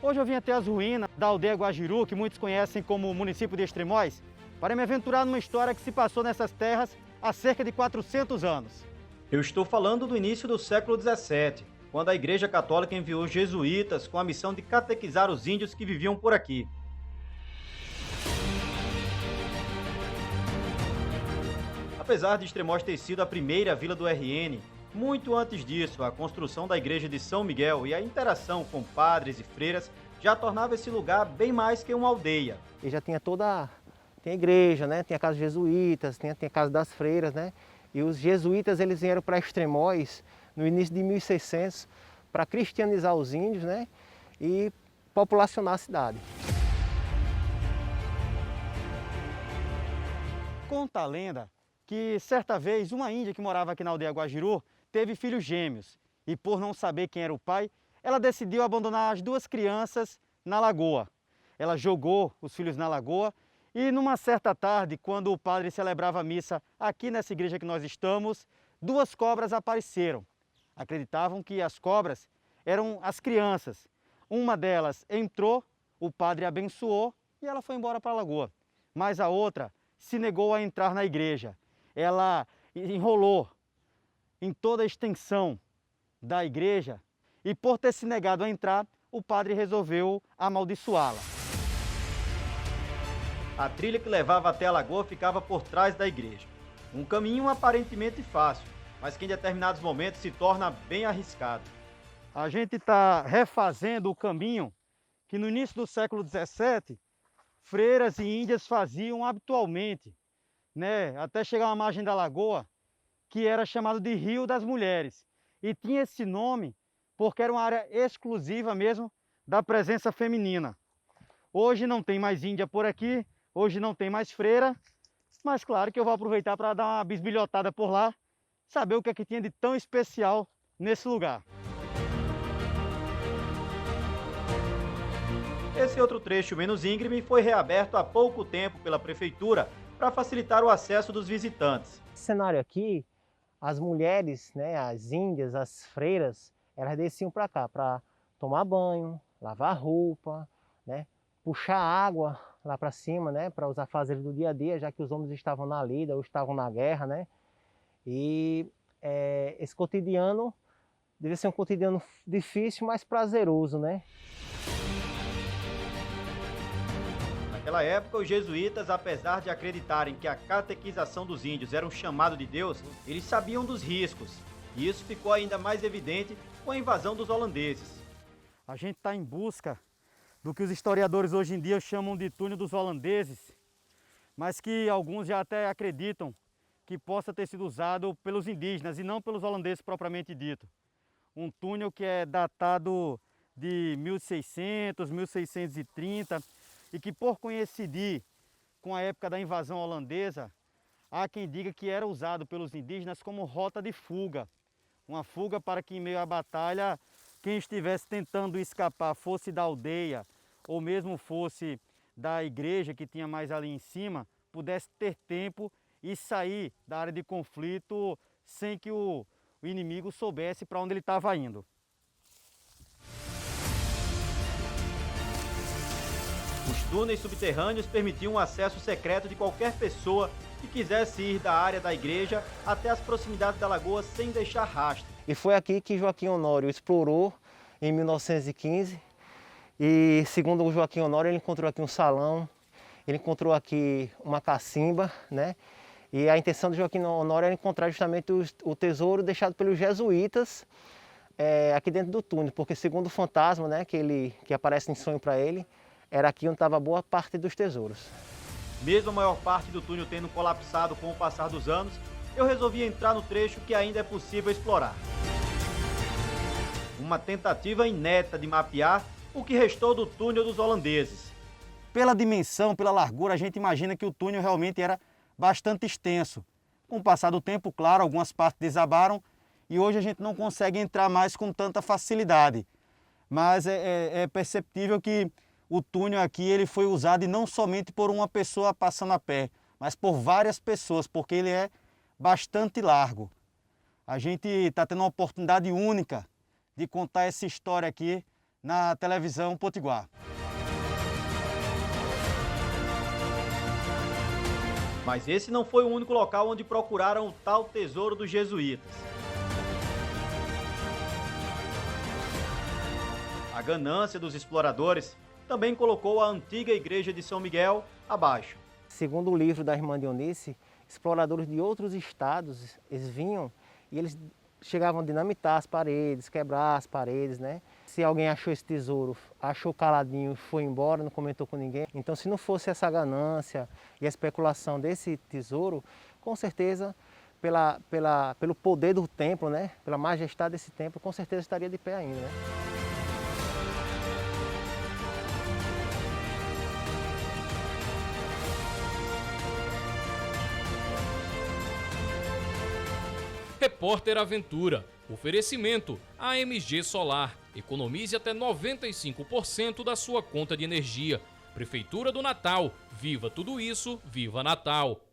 Hoje eu vim até as ruínas da aldeia Guajiru, que muitos conhecem como município de Extremóis, para me aventurar numa história que se passou nessas terras há cerca de 400 anos. Eu estou falando do início do século XVII, quando a Igreja Católica enviou jesuítas com a missão de catequizar os índios que viviam por aqui. Apesar de Extremóis ter sido a primeira vila do RN, muito antes disso, a construção da igreja de São Miguel e a interação com padres e freiras já tornava esse lugar bem mais que uma aldeia. E já tinha tem a igreja, né? Tem a casa dos jesuítas, tem a casa das freiras, né? E os jesuítas eles vieram para Extremóis no início de 1600 para cristianizar os índios, né? E populacionar a cidade. Conta a lenda que certa vez uma índia que morava aqui na aldeia Guajiru teve filhos gêmeos e, por não saber quem era o pai, ela decidiu abandonar as duas crianças na lagoa. Ela jogou os filhos na lagoa e, numa certa tarde, quando o padre celebrava a missa aqui nessa igreja que nós estamos, duas cobras apareceram. Acreditavam que as cobras eram as crianças. Uma delas entrou, o padre abençoou e ela foi embora para a lagoa. Mas a outra se negou a entrar na igreja. Ela enrolou em toda a extensão da igreja e, por ter se negado a entrar, o padre resolveu amaldiçoá-la. A trilha que levava até a lagoa ficava por trás da igreja. Um caminho aparentemente fácil, mas que em determinados momentos se torna bem arriscado. A gente está refazendo o caminho que no início do século XVII, freiras e índias faziam habitualmente, né, até chegar à margem da lagoa, que era chamado de Rio das Mulheres. E tinha esse nome porque era uma área exclusiva mesmo da presença feminina. Hoje não tem mais índia por aqui, hoje não tem mais freira, mas claro que eu vou aproveitar para dar uma bisbilhotada por lá, saber o que é que tinha de tão especial nesse lugar. Esse outro trecho menos íngreme foi reaberto há pouco tempo pela prefeitura para facilitar o acesso dos visitantes. Esse cenário aqui, as mulheres, né, as índias, as freiras, elas desciam para cá para tomar banho, lavar roupa, né, puxar água lá para cima, né, para os afazeres do dia a dia, já que os homens estavam na lida ou estavam na guerra, né. E esse cotidiano devia ser um cotidiano difícil, mas prazeroso, né. Naquela época, os jesuítas, apesar de acreditarem que a catequização dos índios era um chamado de Deus, eles sabiam dos riscos. E isso ficou ainda mais evidente com a invasão dos holandeses. A gente está em busca do que os historiadores hoje em dia chamam de túnel dos holandeses, mas que alguns já até acreditam que possa ter sido usado pelos indígenas e não pelos holandeses propriamente dito. Um túnel que é datado de 1600, 1630 e que, por coincidir com a época da invasão holandesa, há quem diga que era usado pelos indígenas como rota de fuga. Uma fuga para que, em meio à batalha, quem estivesse tentando escapar, fosse da aldeia ou mesmo fosse da igreja que tinha mais ali em cima, pudesse ter tempo e sair da área de conflito sem que o inimigo soubesse para onde ele estava indo. Os túneis subterrâneos permitiam o acesso secreto de qualquer pessoa que quisesse ir da área da igreja até as proximidades da lagoa sem deixar rastro. E foi aqui que Joaquim Honório explorou em 1915 e, segundo o Joaquim Honório, ele encontrou aqui um salão, ele encontrou aqui uma cacimba, né? E a intenção do Joaquim Honório era encontrar justamente o tesouro deixado pelos jesuítas aqui dentro do túnel, porque segundo o fantasma, né, que aparece em sonho para ele, era aqui onde estava boa parte dos tesouros. Mesmo a maior parte do túnel tendo colapsado com o passar dos anos, eu resolvi entrar no trecho que ainda é possível explorar. Uma tentativa inédita de mapear o que restou do túnel dos holandeses. Pela dimensão, pela largura, a gente imagina que o túnel realmente era bastante extenso. Com o passar do tempo, claro, algumas partes desabaram e hoje a gente não consegue entrar mais com tanta facilidade. Mas é perceptível que o túnel aqui ele foi usado e não somente por uma pessoa passando a pé, mas por várias pessoas, porque ele é bastante largo. A gente está tendo uma oportunidade única de contar essa história aqui na televisão Potiguar. Mas esse não foi o único local onde procuraram o tal tesouro dos jesuítas. A ganância dos exploradores também colocou a antiga igreja de São Miguel abaixo. Segundo o livro da irmã Dionice, exploradores de outros estados, eles vinham e eles chegavam a dinamitar as paredes, quebrar as paredes, né? Se alguém achou esse tesouro, achou caladinho, foi embora, não comentou com ninguém. Então, se não fosse essa ganância e a especulação desse tesouro, com certeza, pelo poder do templo, né? Pela majestade desse templo, com certeza estaria de pé ainda, né? Repórter Aventura. Oferecimento AMG Solar. Economize até 95% da sua conta de energia. Prefeitura do Natal. Viva tudo isso, viva Natal!